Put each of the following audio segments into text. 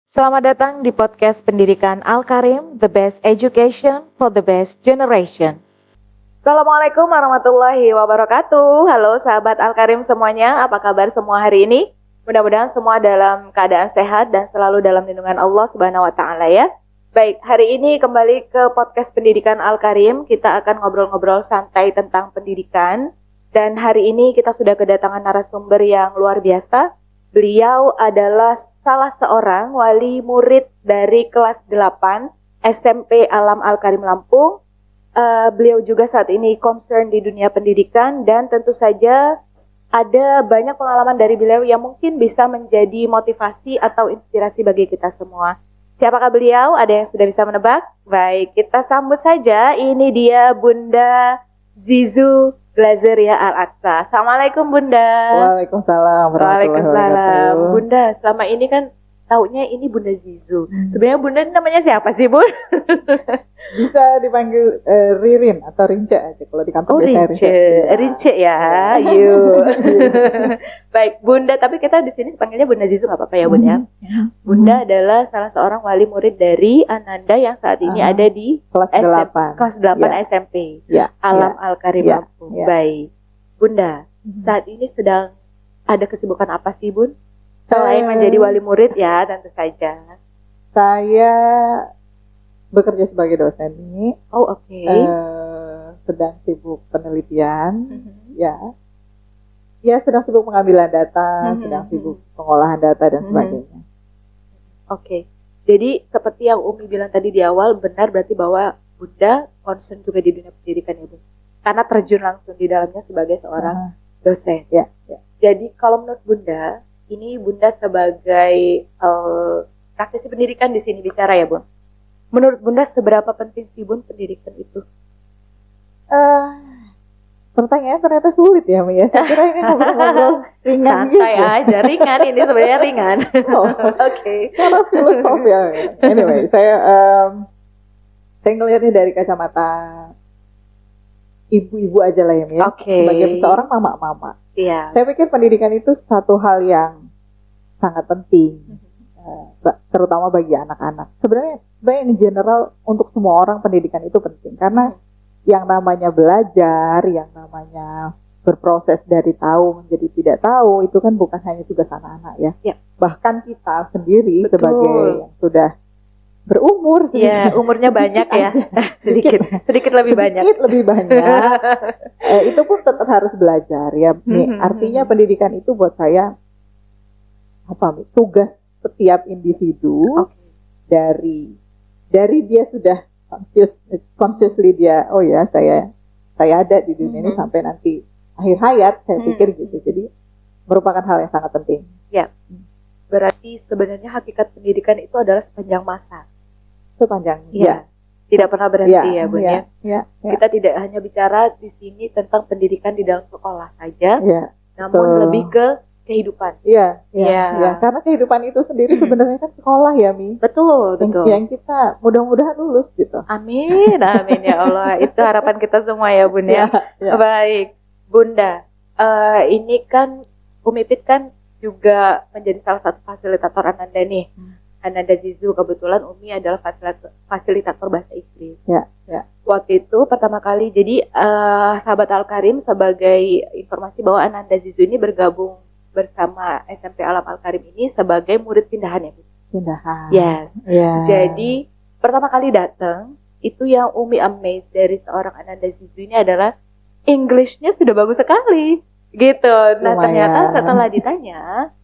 Selamat datang di podcast Pendidikan Al-Karim, the best education for the best generation. Assalamualaikum warahmatullahi wabarakatuh. Halo sahabat Al-Karim semuanya, apa kabar semua hari ini? Mudah-mudahan semua dalam keadaan sehat dan selalu dalam lindungan Allah Subhanahu wa taala ya. Baik, hari ini kembali ke podcast Pendidikan Al-Karim. Kita akan ngobrol-ngobrol santai tentang pendidikan. Dan hari ini kita sudah kedatangan narasumber yang luar biasa. Beliau adalah salah seorang wali murid dari kelas 8 SMP Alam Al-Karim Lampung. Beliau juga saat ini concern di dunia pendidikan dan tentu saja ada banyak pengalaman dari beliau yang mungkin bisa menjadi motivasi atau inspirasi bagi kita semua. Siapakah beliau? Ada yang sudah bisa menebak? Baik, kita sambut saja. Ini dia Bunda Zizu Glazeria Al-Aqsa. Assalamualaikum Bunda. Waalaikumsalam warahmatullahi wabarakatuh. Bunda, selama ini kan taunya ini Bunda Zizu. Sebenarnya Bunda ini namanya siapa sih, Bun? Bisa dipanggil Ririn atau Rince aja kalau di kantor biasa Rince ya. Yuk. Baik, Bunda, tapi kita di sini panggilnya Bunda Zizu nggak apa-apa ya, Bun ya. Bunda adalah salah seorang wali murid dari Ananda yang saat ini ada di kelas 8. Kelas 8 SMP. Alam Al-Karim Lampung. Baik. Bunda, saat ini sedang ada kesibukan apa sih, Bun? Selain menjadi wali murid ya, tentu saja. Saya bekerja sebagai dosen ini. Oh, oke. Sedang sibuk penelitian, ya sedang sibuk pengambilan data, sedang sibuk pengolahan data dan sebagainya. Oke. Jadi seperti yang Umi bilang tadi di awal, benar berarti bahwa Bunda concern juga di dunia pendidikan ya, Bu? Karena terjun langsung di dalamnya sebagai seorang dosen. Ya. Jadi kalau menurut Bunda, ini Bunda sebagai praktisi pendidikan di sini bicara ya, Bun. Menurut Bunda seberapa penting sih, Bun, pendidikan itu? Pertanyaan ternyata sulit ya, Mia. Saya kira ini ngobrol-ngobrol ringan. Santai aja, ringan ini sebenarnya ringan. Oke. Secara filosofi ya. Anyway, saya ngelihatnya dari kacamata ibu-ibu aja lah ya, Mia. Sebagai seorang mama-mama. Iya. Saya pikir pendidikan itu satu hal yang sangat penting, terutama bagi anak-anak. Sebenarnya in general untuk semua orang pendidikan itu penting karena yang namanya belajar, yang namanya berproses dari tahu menjadi tidak tahu itu kan bukan hanya tugas anak-anak ya. Bahkan kita sendiri sebagai yang sudah berumur umurnya banyak ya. sedikit lebih banyak. Itu pun tetap harus belajar ya. Artinya pendidikan itu buat saya tugas setiap individu dari dia sudah consciously dia saya ada di dunia ini sampai nanti akhir hayat, saya pikir gitu. Jadi merupakan hal yang sangat penting. Ya. Berarti sebenarnya hakikat pendidikan itu adalah sepanjang masa. Tidak pernah berhenti ya, Bun ya. Kita tidak hanya bicara di sini tentang pendidikan di dalam sekolah saja, namun lebih ke kehidupan. Karena kehidupan itu sendiri sebenarnya kan sekolah ya, Mi. Betul. Yang kita mudah-mudahan lulus gitu. Amin ya Allah. Itu harapan kita semua ya, Bun ya. Baik, Bunda. Ini kan Umipit kan juga menjadi salah satu fasilitator Ananda nih. Ananda Zizu, kebetulan Umi adalah fasilitator bahasa Inggris. Waktu itu pertama kali, jadi sahabat Al-Karim, sebagai informasi bahwa Ananda Zizu ini bergabung bersama SMP Alam Al-Karim ini sebagai murid pindahan ya, Bu? Pindahan. Yes. Jadi pertama kali datang, itu yang Umi amazed dari seorang Ananda Zizu ini adalah English-nya sudah bagus sekali. Gitu. Nah, ternyata setelah ditanya,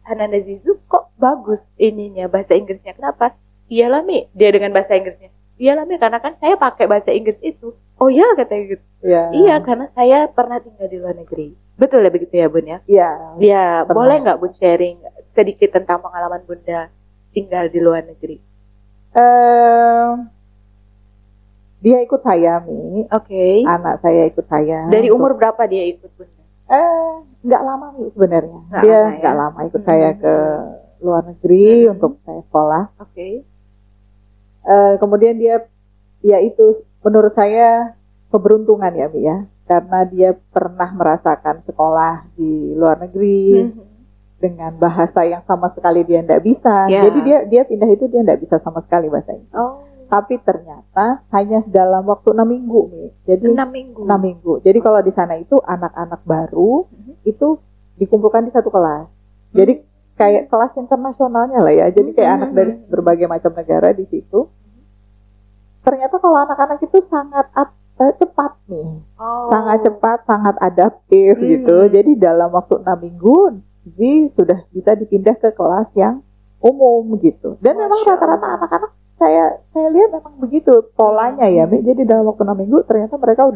Ananda Zizu kok bagus ininya bahasa Inggrisnya, kenapa? Iyalah Mi, dia dengan bahasa Inggrisnya. Iyalah Mi, karena kan saya pakai bahasa Inggris itu. Oh ya, katanya gitu. Iya, karena saya pernah tinggal di luar negeri. Betul ya begitu ya, Bun ya? Iya. Boleh nggak Bun sharing sedikit tentang pengalaman Bunda tinggal di luar negeri? Dia ikut saya, Mi. Anak saya ikut saya. Dari umur berapa dia ikut, Bunda? Nggak lama nih sebenarnya. Dia nggak lama ikut saya ke luar negeri untuk saya sekolah. Kemudian dia, ya itu menurut saya keberuntungan ya, Mi ya, karena dia pernah merasakan sekolah di luar negeri, dengan bahasa yang sama sekali dia tidak bisa. Ya. Jadi dia pindah itu dia tidak bisa sama sekali bahasa Inggris. Oh, Tapi ternyata hanya dalam waktu 6 minggu nih. Jadi 6 minggu. 6 minggu. Jadi kalau di sana itu anak-anak baru itu dikumpulkan di satu kelas. Jadi kayak kelas internasionalnya lah ya. Jadi kayak anak dari berbagai macam negara di situ. Ternyata kalau anak-anak itu sangat cepat nih. Oh. Sangat cepat, sangat adaptif gitu. Jadi dalam waktu 6 minggu Zee sudah bisa dipindah ke kelas yang umum gitu. Dan memang Masya rata-rata Allah. anak-anak saya lihat memang begitu polanya ya. Jadi dalam waktu 6 minggu ternyata mereka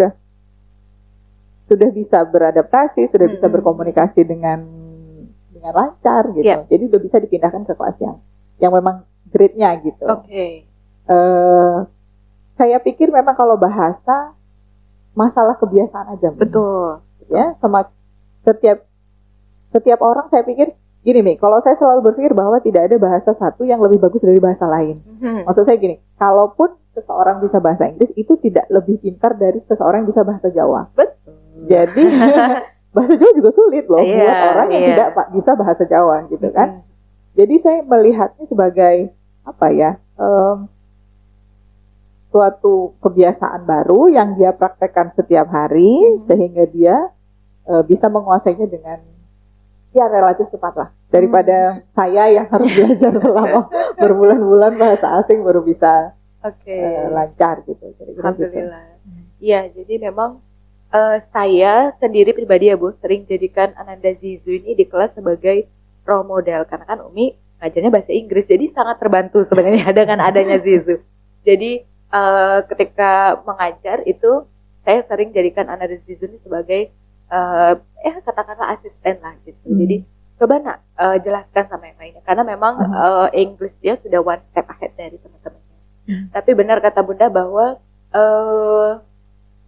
sudah bisa beradaptasi, sudah bisa berkomunikasi dengan lancar gitu. Yeah. Jadi udah bisa dipindahkan ke kelas yang memang grade-nya gitu. Oke. Saya pikir memang kalau bahasa masalah kebiasaan aja. Betul. Ya, sama setiap orang saya pikir gini nih, kalau saya selalu berpikir bahwa tidak ada bahasa satu yang lebih bagus dari bahasa lain. Maksud saya gini, kalaupun seseorang bisa bahasa Inggris itu tidak lebih pintar dari seseorang yang bisa bahasa Jawa. Betul. Jadi bahasa Jawa juga sulit loh Iya, buat orang yang iya. tidak bisa bahasa Jawa gitu kan. Jadi saya melihatnya sebagai apa ya? Suatu kebiasaan baru yang dia praktekkan setiap hari sehingga dia bisa menguasainya dengan ya relatif cepat lah daripada saya yang harus belajar selama berbulan-bulan bahasa asing baru bisa lancar gitu. Alhamdulillah. Iya, jadi memang saya sendiri pribadi ya Bu sering jadikan Ananda Zizu ini di kelas sebagai role model karena kan Umi ngajarnya bahasa Inggris jadi sangat terbantu sebenarnya dengan adanya Zizu. Jadi ketika mengajar itu saya sering jadikan Ananda Zizu ini sebagai katakanlah asisten lah gitu. Jadi coba nak jelaskan sama yang lainnya karena memang English dia sudah one step ahead dari teman-temannya. Tapi benar kata Bunda bahwa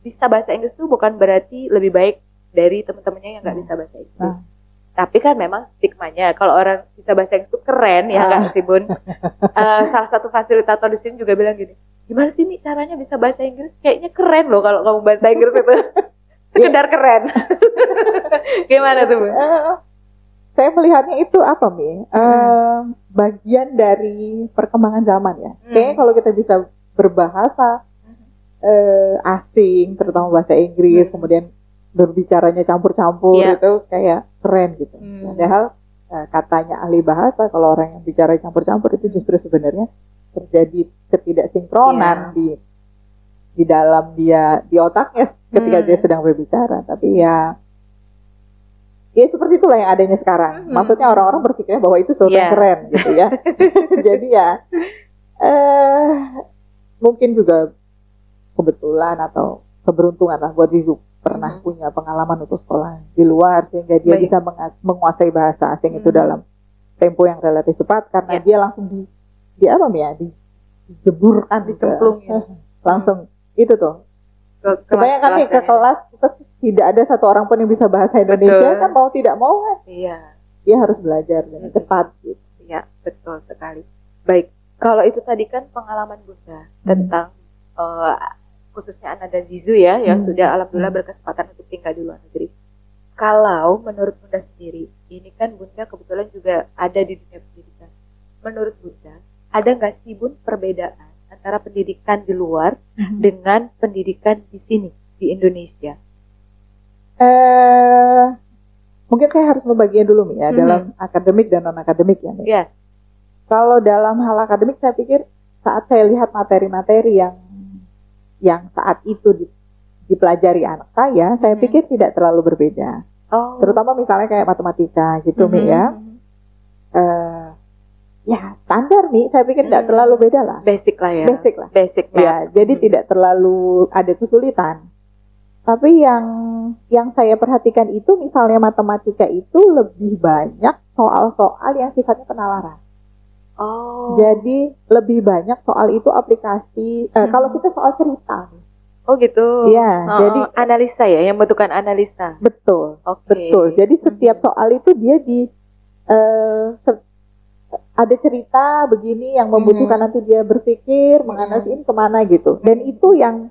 bisa bahasa Inggris itu bukan berarti lebih baik dari teman-temannya yang nggak bisa bahasa Inggris. Tapi kan memang stigmanya kalau orang bisa bahasa Inggris itu keren ya kan sih Bun. Salah satu fasilitator di sini juga bilang gini, gimana sih Mi caranya bisa bahasa Inggris? Kayaknya keren loh kalau kamu bahasa Inggris itu. Sekedar keren. Gimana tuh Bu? Saya melihatnya itu apa Mi? Bagian dari perkembangan zaman ya. Kayaknya kalau kita bisa berbahasa asing, terutama bahasa Inggris, kemudian berbicaranya campur-campur itu kayak keren gitu. Padahal katanya ahli bahasa kalau orang yang bicara campur-campur itu justru sebenarnya terjadi ketidaksinkronan di dalam di otaknya ketika dia sedang berbicara. Tapi ya seperti itulah yang adanya sekarang. Maksudnya orang-orang berpikirnya bahwa itu sesuatu yang keren gitu ya. Jadi ya mungkin juga kebetulan atau keberuntungan lah buat Zizu pernah punya pengalaman untuk sekolah di luar sehingga dia bisa menguasai bahasa asing itu dalam tempo yang relatif cepat karena dia langsung dijeburkan dicemplungin langsung itu tuh kebanyakan nih ke kelas kita tidak ada satu orang pun yang bisa bahasa Indonesia. Betul. Kan mau tidak mau kan dia harus belajar dengan cepat gitu. Iya betul sekali. Baik, kalau itu tadi kan pengalaman Bunda tentang khususnya Ananda Zizu ya yang sudah alhamdulillah berkesempatan untuk tinggal di luar negeri. Kalau menurut Bunda sendiri, ini kan Bunda kebetulan juga ada di dunia pendidikan. Menurut Bunda, ada nggak sih Bun perbedaan antara pendidikan di luar dengan pendidikan di sini di Indonesia? Mungkin saya harus membaginya dulu ya dalam akademik dan non akademik ya. Yes. Kalau dalam hal akademik saya pikir saat saya lihat materi-materi yang saat itu dipelajari anak saya pikir tidak terlalu berbeda. Terutama misalnya kayak matematika gitu Mi ya. Ya standar Mi, saya pikir tidak terlalu beda lah. Basic lah ya. Basic math. Ya, jadi tidak terlalu ada kesulitan. Tapi yang saya perhatikan itu misalnya matematika itu lebih banyak soal-soal yang sifatnya penalaran. Jadi lebih banyak soal itu aplikasi. Kalau kita soal cerita. Oh gitu. Iya. Jadi analisa ya, yang membutuhkan analisa. Betul. Betul. Jadi setiap soal itu dia ada cerita begini yang membutuhkan nanti dia berpikir menganalisis ini kemana gitu. Dan itu yang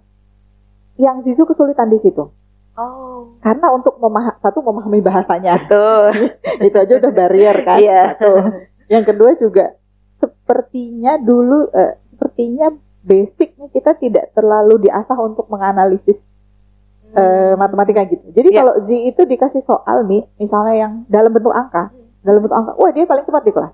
Zizu kesulitan di situ. Oh, Karena untuk memahami bahasanya betul. itu aja udah barrier kan. Iya. Satu. Yang kedua juga sepertinya basicnya kita tidak terlalu diasah untuk menganalisis matematika gitu. Jadi Ya. kalau Z itu dikasih soal misalnya yang dalam bentuk angka, wah dia paling cepat di kelas.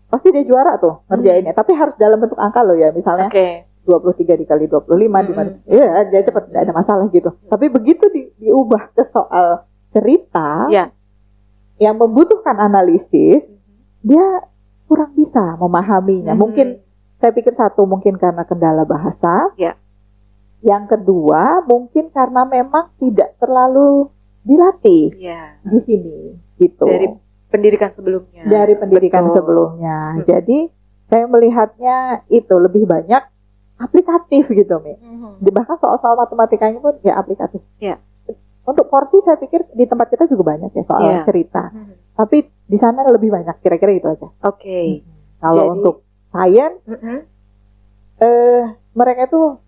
Pasti dia juara tuh ngerjainnya. Tapi harus dalam bentuk angka loh ya, misalnya Oke. 23 dikali 25 di mana. Iya, dia cepat, tidak ada masalah gitu. Tapi begitu diubah ke soal cerita Ya. yang membutuhkan analisis, dia kurang bisa memahaminya. Mungkin saya pikir satu mungkin karena kendala bahasa. Ya. Yang kedua mungkin karena memang tidak terlalu dilatih Ya. di sini gitu. Dari pendidikan sebelumnya. Dari pendidikan Betul. sebelumnya. Jadi saya melihatnya itu lebih banyak aplikatif gitu, Mi. Bahkan soal-soal matematikanya pun ya aplikatif. Ya. Untuk porsi saya pikir di tempat kita juga banyak ya soal Ya. cerita. Tapi di sana lebih banyak, kira-kira itu aja. Oke. Kalau Jadi- untuk science, mereka tuh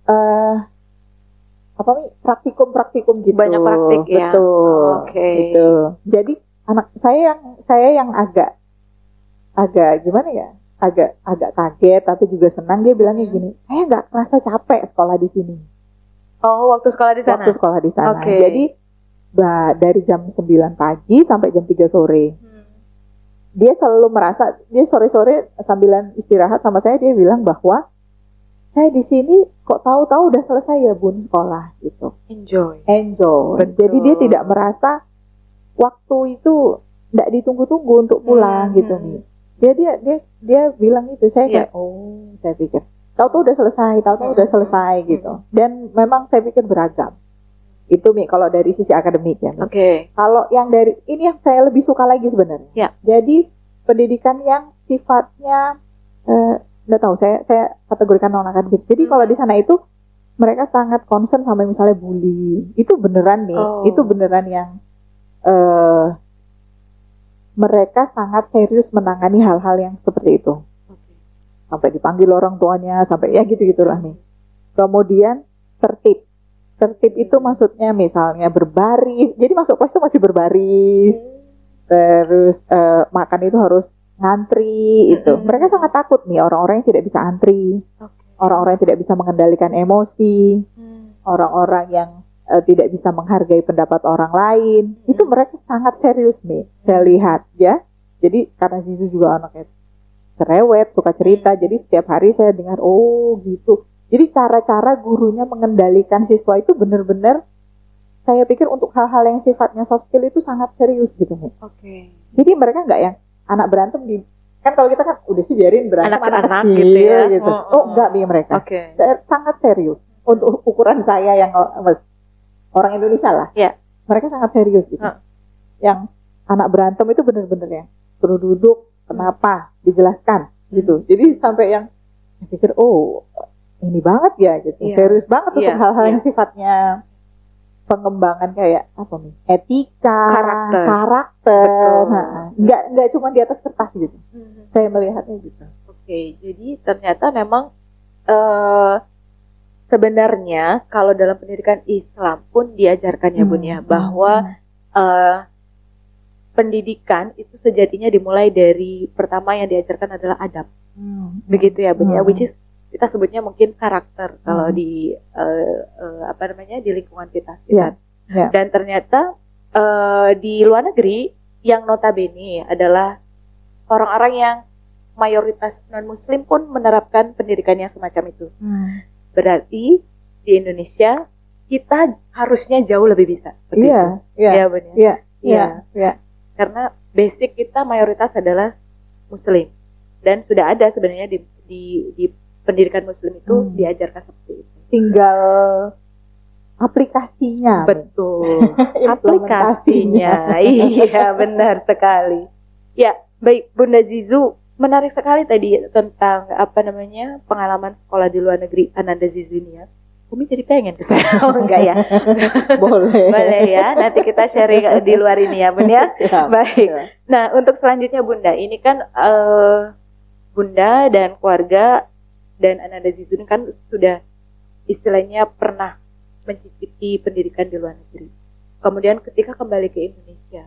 praktikum gitu. Banyak praktik ya. Betul. Oke. Gitu. Jadi anak saya yang agak gimana ya? Agak kaget tapi juga senang, dia bilangnya gini, saya nggak kerasa capek sekolah di sini. Oh, waktu sekolah di sana. Waktu sekolah di sana. Oke. Jadi dari jam 9 pagi sampai jam 3 sore. Dia selalu merasa, dia sore-sore sambilan istirahat sama saya, dia bilang bahwa saya di sini kok tahu-tahu udah selesai ya Bun sekolah gitu. Enjoy. Enjoy. Betul. Jadi dia tidak merasa waktu itu tidak ditunggu-tunggu untuk pulang gitu nih. Dia bilang itu, saya kayak saya pikir tahu-tahu udah selesai gitu. Dan memang saya pikir beragam. Itu Mi kalau dari sisi akademik ya. Mi. Oke. Kalau yang dari ini yang saya lebih suka lagi sebenarnya. Ya. Jadi pendidikan yang sifatnya nggak tahu, saya kategorikan non akademik. Jadi kalau di sana itu mereka sangat concern sama misalnya bully. Itu beneran nih. Oh. Itu beneran yang mereka sangat serius menangani hal-hal yang seperti itu. Sampai dipanggil orang tuanya, sampai ya gitu-gitulah nih. Kemudian tertib itu maksudnya misalnya berbaris. Jadi masuk kelas itu masih berbaris. Terus makan itu harus ngantri itu. Mereka sangat takut nih orang-orang yang tidak bisa antri. Orang-orang yang tidak bisa mengendalikan emosi. Orang-orang yang tidak bisa menghargai pendapat orang lain. Itu mereka sangat serius nih. Saya lihat ya. Jadi karena Zizu juga anaknya cerewet, suka cerita. Jadi setiap hari saya dengar, oh gitu. Jadi cara-cara gurunya mengendalikan siswa itu benar-benar, saya pikir untuk hal-hal yang sifatnya soft skill itu sangat serius gitu nih. Oke. Jadi mereka nggak yang anak berantem kan kalau kita kan udah sih biarin berantem anak Anak-anak kecil gitu ya. gitu. Oh enggak, Bi, mereka Oke. sangat serius untuk ukuran saya yang orang Indonesia lah. Ya. Mereka sangat serius gitu. Yang anak berantem itu benar-benar ya suruh duduk, kenapa, dijelaskan gitu. Jadi sampai yang saya pikir, oh ini banget ya gitu, Iya. serius banget untuk Iya, hal-hal iya. yang sifatnya pengembangan kayak apa nih, etika, karakter. Betul. Nah, nggak cuma di atas kertas gitu. Saya melihatnya gitu. Oke, jadi ternyata memang sebenarnya kalau dalam pendidikan Islam pun diajarkan ya Bun ya, bahwa pendidikan itu sejatinya dimulai dari pertama yang diajarkan adalah adab. Begitu ya Bun ya, which is kita sebutnya mungkin karakter kalau di di lingkungan kita. Iya, iya. Dan ternyata di luar negeri yang notabene adalah orang-orang yang mayoritas non muslim pun menerapkan pendidikannya semacam itu. Berarti di Indonesia kita harusnya jauh lebih bisa. Iya, iya. Ya Bun ya. Iya, Iya. iya. Karena basic kita mayoritas adalah muslim dan sudah ada sebenarnya di pendidikan muslim itu diajarkan seperti itu. Tinggal aplikasinya. Betul. Implementasinya. Aplikasinya. Iya, benar sekali. Ya, baik Bunda Zizu, menarik sekali tadi tentang pengalaman sekolah di luar negeri Ananda Zizu ini ya. Umi jadi pengen ke sana. Oh, enggak ya? Boleh. Boleh ya. Nanti kita sharing di luar ini ya, Bun ya. Siap. Baik. Nah, untuk selanjutnya Bunda, ini kan Bunda dan keluarga dan Ananda Zizu ini kan sudah istilahnya pernah mencicipi pendidikan di luar negeri. kemudian ketika kembali ke Indonesia,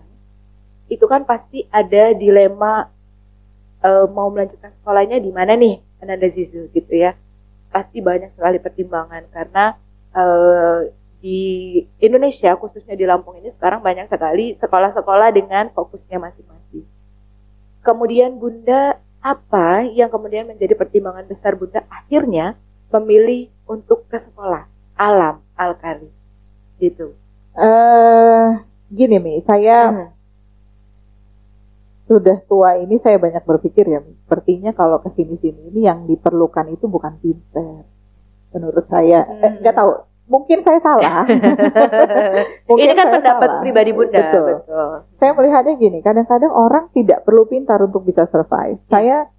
itu kan pasti ada dilema mau melanjutkan sekolahnya di mana nih, Ananda Zizu gitu ya. Pasti banyak sekali pertimbangan karena di Indonesia khususnya di Lampung ini sekarang banyak sekali sekolah-sekolah dengan fokusnya masing-masing. Kemudian Bunda, apa yang kemudian menjadi pertimbangan besar Bunda akhirnya memilih untuk ke sekolah Alam Al-Karim gitu? Gini Mi, saya sudah tua ini saya banyak berpikir ya, sepertinya kalau kesini-sini ini yang diperlukan itu bukan pinter, menurut saya. Nggak tahu, mungkin saya salah. Mungkin ini kan saya pendapat salah. pribadi Bunda. Betul. Saya melihatnya gini, kadang-kadang orang tidak perlu pintar untuk bisa survive. Yes.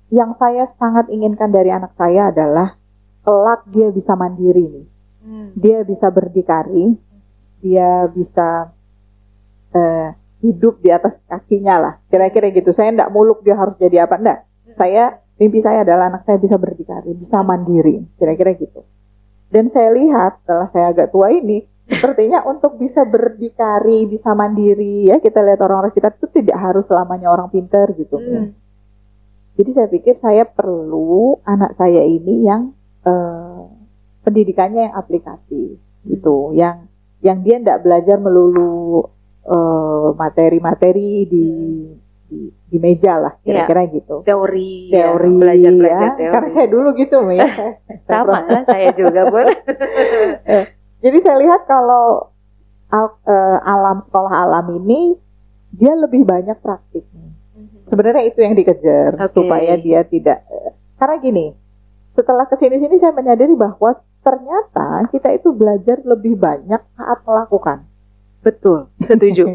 Yang saya sangat inginkan dari anak saya adalah kelak dia bisa mandiri nih, dia bisa berdikari, dia bisa hidup di atas kakinya lah, kira-kira gitu. Saya enggak muluk dia harus jadi apa, enggak. Mimpi saya adalah anak saya bisa berdikari, bisa mandiri, kira-kira gitu. Dan saya lihat setelah saya agak tua ini, sepertinya untuk bisa berdikari, bisa mandiri, ya kita lihat orang-orang kita itu tidak harus selamanya orang pintar gitu. Ya. Jadi saya pikir saya perlu anak saya ini yang pendidikannya yang aplikatif gitu, yang dia enggak belajar melulu materi-materi di meja lah, kira-kira gitu. Teori belajar ya. Teori. Karena saya dulu gitu ya. Sama lah, saya juga pun. Jadi saya lihat kalau sekolah alam ini dia lebih banyak praktik. Sebenarnya itu yang dikejar, supaya dia tidak. Karena gini, setelah kesini-sini saya menyadari bahwa ternyata kita itu belajar lebih banyak saat melakukan. Betul, setuju.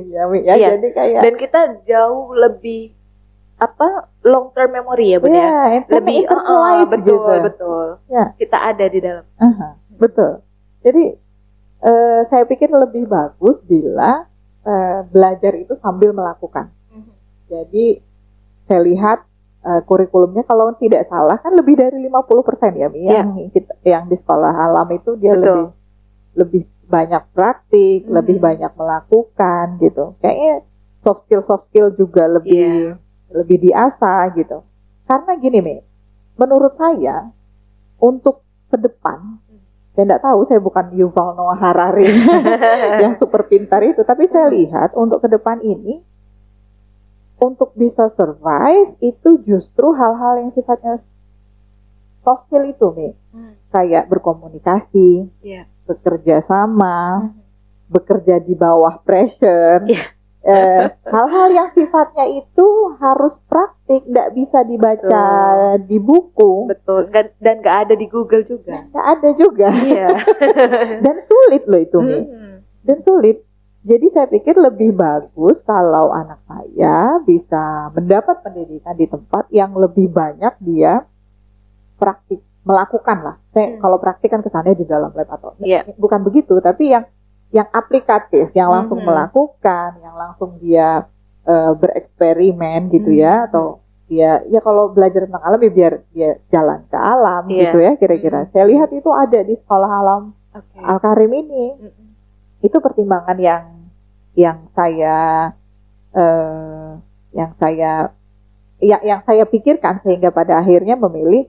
Yes. Jadi kayak, dan kita jauh lebih long term memory ya Bunda. Lebih betul. Ya. Kita ada di dalam. Betul. Jadi saya pikir lebih bagus bila belajar itu sambil melakukan. Jadi saya lihat kurikulumnya kalau tidak salah kan lebih dari 50% ya Mi, yang di sekolah alam itu dia lebih banyak praktik, lebih banyak melakukan gitu. Kayaknya soft skill juga lebih diasah gitu. Karena gini Mi, menurut saya untuk ke depan, saya tidak tahu, saya bukan Yuval Noah Harari yang super pintar itu, tapi saya lihat untuk ke depan ini, untuk bisa survive itu justru hal-hal yang sifatnya soft skill itu Mi, kayak berkomunikasi, bekerja sama, bekerja di bawah pressure, hal-hal yang sifatnya itu harus praktik, nggak bisa dibaca di buku. Betul. Dan nggak ada di Google juga. Nggak ada juga. Dan sulit loh itu Mi. Dan sulit. Jadi saya pikir lebih bagus kalau anak saya bisa mendapat pendidikan di tempat yang lebih banyak dia praktik. Melakukan lah. Kalau praktik kan kesannya di dalam lab atau bukan begitu, tapi yang aplikatif, yang langsung melakukan, yang langsung dia bereksperimen gitu ya, atau dia kalau belajar tentang alam ya biar dia jalan ke alam gitu ya, kira-kira. Saya lihat itu ada di sekolah alam Al-Karim ini. Itu pertimbangan yang saya pikirkan sehingga pada akhirnya memilih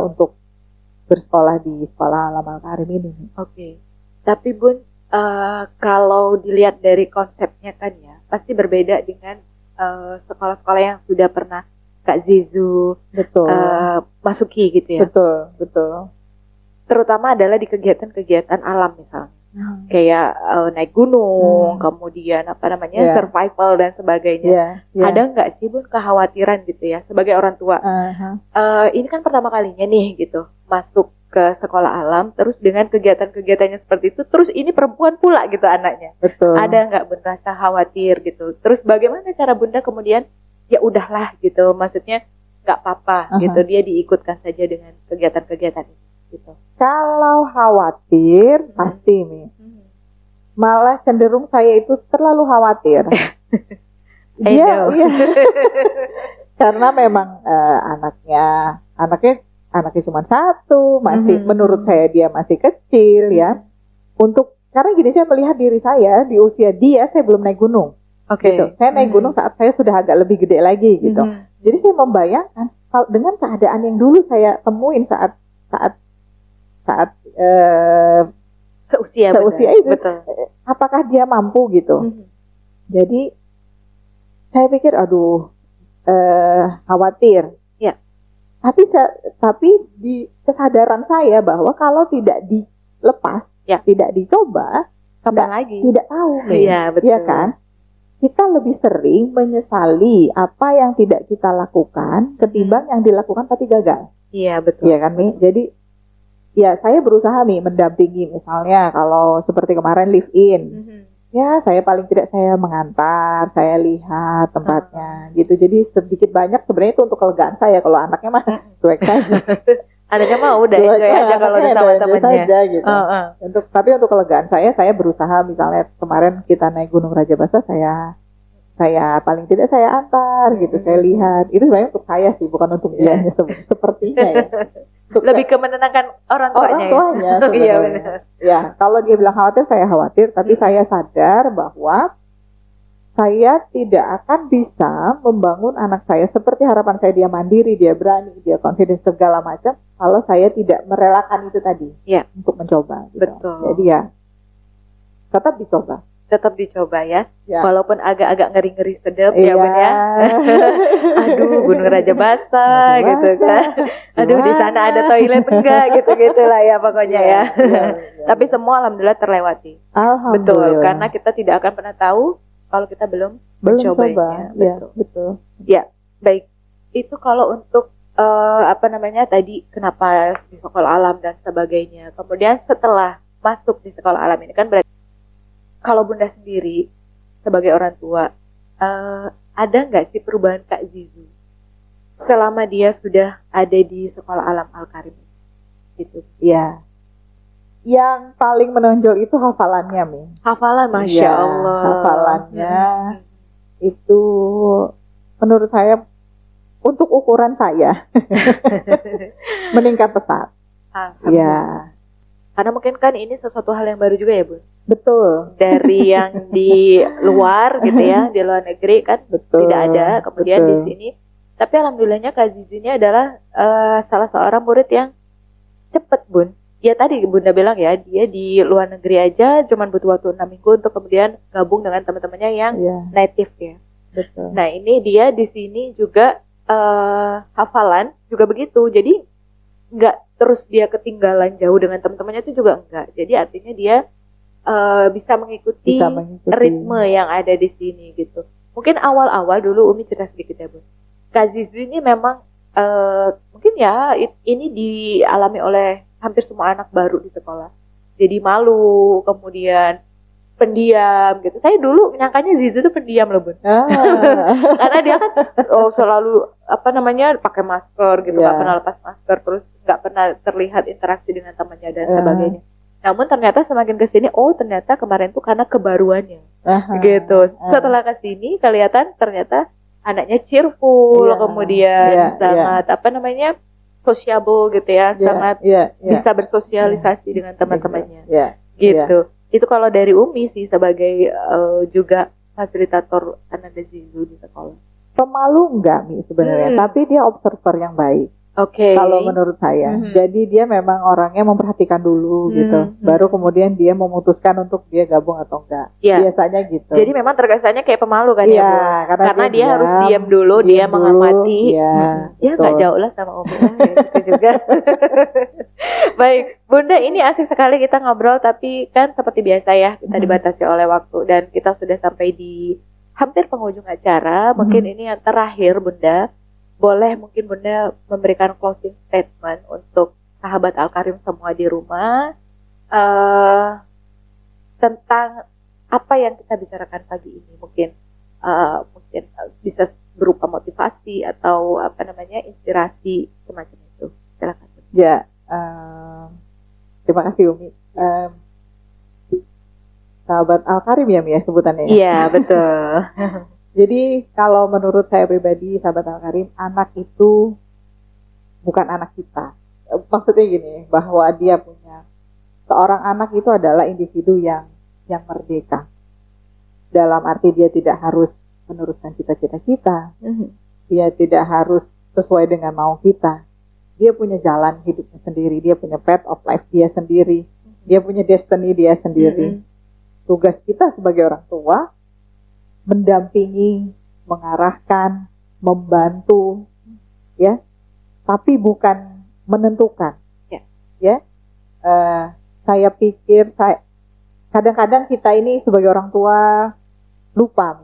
untuk bersekolah di sekolah alam Al-Karim ini. Tapi Bun, kalau dilihat dari konsepnya kan ya, pasti berbeda dengan sekolah-sekolah yang sudah pernah Kak Zizu masuki gitu ya. Betul. Terutama adalah di kegiatan-kegiatan alam misalnya. Kayak naik gunung, kemudian survival dan sebagainya. Ada nggak sih Bun kekhawatiran gitu ya sebagai orang tua? Ini kan pertama kalinya nih gitu masuk ke sekolah alam, terus dengan kegiatan-kegiatannya seperti itu, terus ini perempuan pula gitu anaknya. Ada nggak Bun rasa khawatir gitu? Terus bagaimana cara Bunda kemudian ya udahlah gitu, maksudnya nggak apa-apa gitu, dia diikutkan saja dengan kegiatan-kegiatan itu. Gitu. Kalau khawatir pasti Mi. Malah cenderung saya itu terlalu khawatir. Dia karena memang anaknya cuma satu, masih menurut saya dia masih kecil ya. Untuk karena gini, saya melihat diri saya di usia dia, saya belum naik gunung. Oke. Gitu. Saya naik gunung saat saya sudah agak lebih gede lagi gitu. Jadi saya membayangkan dengan keadaan yang dulu saya temuin saat Seusia itu, betul. apakah dia mampu gitu. Jadi saya pikir khawatir. Ya. Tapi di kesadaran saya bahwa kalau tidak dilepas, tidak dicoba, kapan lagi? Tidak tahu, iya betul. Ya kan? Kita lebih sering menyesali apa yang tidak kita lakukan ketimbang yang dilakukan tapi gagal. Iya betul. Iya kan, Mi? Jadi ya saya berusaha, Mi, mendampingi, misalnya kalau seperti kemarin live in. Ya, saya paling tidak saya mengantar, saya lihat tempatnya gitu. Jadi sedikit banyak sebenarnya itu untuk kelegaan saya. Kalau anaknya mah cuek saja. Anaknya mah udah enjoy aja kalau udah sama temannya. Gitu. Tapi untuk kelegaan saya berusaha, misalnya kemarin kita naik Gunung Raja Basa, saya paling tidak saya antar gitu, saya lihat. Itu sebenarnya untuk saya sih, bukan untuk dia sepertinya ya. Lebih ke menenangkan orang tuanya. Iya benar. Ya, kalau dia bilang khawatir, saya khawatir, tapi saya sadar bahwa saya tidak akan bisa membangun anak saya seperti harapan saya, dia mandiri, dia berani, dia confident segala macam, kalau saya tidak merelakan itu tadi untuk mencoba. Gitu. Betul. Jadi ya tetap dicoba. Tetap dicoba ya. Walaupun agak-agak ngeri-ngeri sedep ya Bun ya. Aduh, Gunung Raja Basa gitu kan. Aduh, di sana ada toilet enggak gitu-gitu lah ya pokoknya ya. Tapi semua alhamdulillah terlewati. Alhamdulillah. Betul, karena kita tidak akan pernah tahu kalau kita belum mencobanya. Betul. Ya, baik. Itu kalau untuk tadi kenapa di sekolah alam dan sebagainya. Kemudian setelah masuk di sekolah alam ini kan berarti kalau Bunda sendiri sebagai orang tua, ada nggak sih perubahan Kak Zizu selama dia sudah ada di sekolah alam Al-Karim? Gitu. Ya. Yang paling menonjol itu hafalannya, Mi. Hafalan, Masya Allah. Hafalannya itu menurut saya untuk ukuran saya meningkat pesat. Ya. Karena mungkin kan ini sesuatu hal yang baru juga ya, Bun. Betul. Dari yang di luar gitu ya, di luar negeri kan tidak ada. Kemudian di sini, tapi alhamdulillahnya Kak Zizu ini adalah salah seorang murid yang cepet, Bun. Ya tadi Bunda bilang ya, dia di luar negeri aja cuman butuh waktu 6 minggu untuk kemudian gabung dengan teman-temannya yang native ya. Betul. Nah ini dia di sini juga hafalan juga begitu. Jadi nggak terus dia ketinggalan jauh dengan teman-temannya, itu juga enggak. Jadi artinya dia bisa mengikuti ritme yang ada di sini gitu. Mungkin awal-awal dulu Umi cerita sedikit ya, Bu. Kak Zizu ini memang mungkin ya ini dialami oleh hampir semua anak baru di sekolah. Jadi malu, kemudian pendiam gitu. Saya dulu menyangkanya Zizu itu pendiam loh, Bun. Karena dia kan selalu pakai masker gitu, nggak pernah lepas masker, terus nggak pernah terlihat interaksi dengan temannya dan sebagainya. Namun ternyata semakin kesini, ternyata kemarin tuh karena kebaruannya, gitu. Setelah kesini kelihatan ternyata anaknya cheerful, kemudian sangat sociable gitu ya, sangat bisa bersosialisasi dengan teman-temannya, gitu. Itu kalau dari Umi sih sebagai juga fasilitator Ananda Zizu di sekolah. Pemalu enggak, Mi, sebenarnya, tapi dia observer yang baik. Oke. Kalau menurut saya, jadi dia memang orangnya memperhatikan dulu gitu, baru kemudian dia memutuskan untuk dia gabung atau enggak. Biasanya gitu. Jadi memang terkesannya kayak pemalu kan ya, Bu? Karena dia harus diam dulu, dia mengamati. Ya nggak jauh lah sama Umi gitu juga. Baik, Bunda, ini asik sekali kita ngobrol, tapi kan seperti biasa ya kita dibatasi oleh waktu dan kita sudah sampai di hampir penghujung acara. Mungkin ini yang terakhir, Bunda. Boleh mungkin Bunda memberikan closing statement untuk sahabat Al-Karim semua di rumah tentang apa yang kita bicarakan pagi ini. Mungkin bisa berupa motivasi atau inspirasi semacam itu. Silakan. Ya, terima kasih Umi. Sahabat Al-Karim ya, Mi, ya sebutannya. Iya, betul. Jadi kalau menurut saya pribadi, sahabat Al-Karim, anak itu bukan anak kita. Maksudnya gini, bahwa dia punya seorang anak itu adalah individu yang merdeka. Dalam arti dia tidak harus meneruskan cita-cita kita, dia tidak harus sesuai dengan mau kita. Dia punya jalan hidupnya sendiri, dia punya path of life dia sendiri, dia punya destiny dia sendiri. Tugas kita sebagai orang tua mendampingi, mengarahkan, membantu, ya, tapi bukan menentukan. Ya, saya pikir kadang-kadang kita ini sebagai orang tua lupa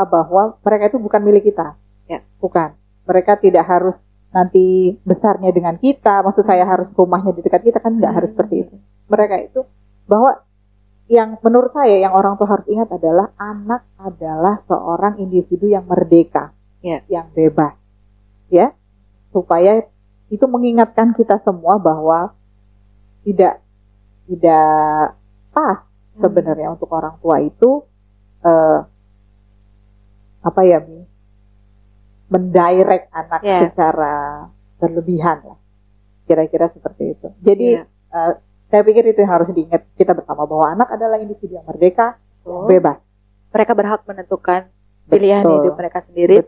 bahwa mereka itu bukan milik kita. Bukan. Mereka tidak harus nanti besarnya dengan kita. Maksud saya harus rumahnya di dekat kita, kan nggak harus seperti itu. Mereka itu bahwa yang menurut saya yang orang tua harus ingat adalah anak adalah seorang individu yang merdeka, yang bebas, ya, supaya itu mengingatkan kita semua bahwa tidak pas sebenarnya untuk orang tua itu mendirect anak secara berlebihan lah, kira-kira seperti itu. Jadi saya pikir itu yang harus diingat kita bersama, bahwa anak adalah individu yang merdeka, bebas. Mereka berhak menentukan pilihan hidup mereka sendiri,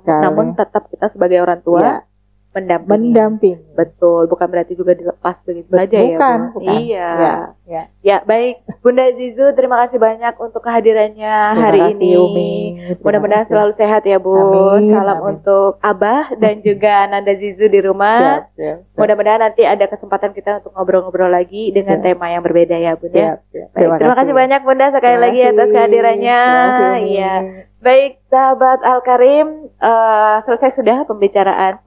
namun tetap kita sebagai orang tua mendampingi. Betul, bukan berarti juga dilepas begitu saja ya, Bu. Bukan. Ya, baik. Bunda Zizu, terima kasih banyak untuk kehadirannya hari ini. Umi. Mudah-mudahan selalu sehat ya, Bun. Salam untuk Abah dan juga Nanda Zizu di rumah. Siap. Mudah-mudahan nanti ada kesempatan kita untuk ngobrol-ngobrol lagi dengan tema yang berbeda ya, Bun. Baik, terima kasih banyak Bunda sekali lagi atas kehadirannya. Iya. Baik, sahabat Al-Karim, selesai sudah pembicaraan,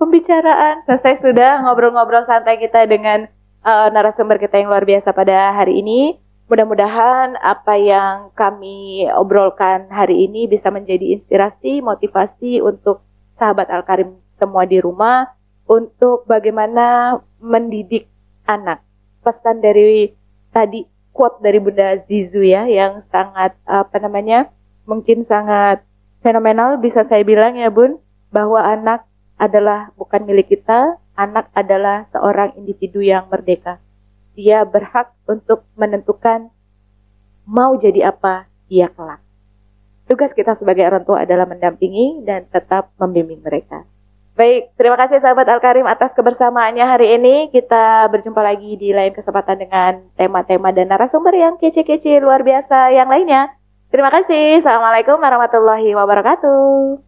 selesai sudah ngobrol-ngobrol santai kita dengan narasumber kita yang luar biasa pada hari ini. Mudah-mudahan apa yang kami obrolkan hari ini bisa menjadi inspirasi, motivasi untuk sahabat Al-Karim semua di rumah untuk bagaimana mendidik anak. Pesan dari tadi, quote dari Bunda Zizu ya, yang sangat mungkin sangat fenomenal bisa saya bilang ya, Bun, bahwa anak adalah bukan milik kita, anak adalah seorang individu yang merdeka. Dia berhak untuk menentukan mau jadi apa dia kelak. Tugas kita sebagai orang tua adalah mendampingi dan tetap membimbing mereka. Baik, terima kasih sahabat Al-Karim atas kebersamaannya hari ini. Kita berjumpa lagi di lain kesempatan dengan tema-tema dan narasumber yang kece-kece luar biasa yang lainnya. Terima kasih. Assalamualaikum warahmatullahi wabarakatuh.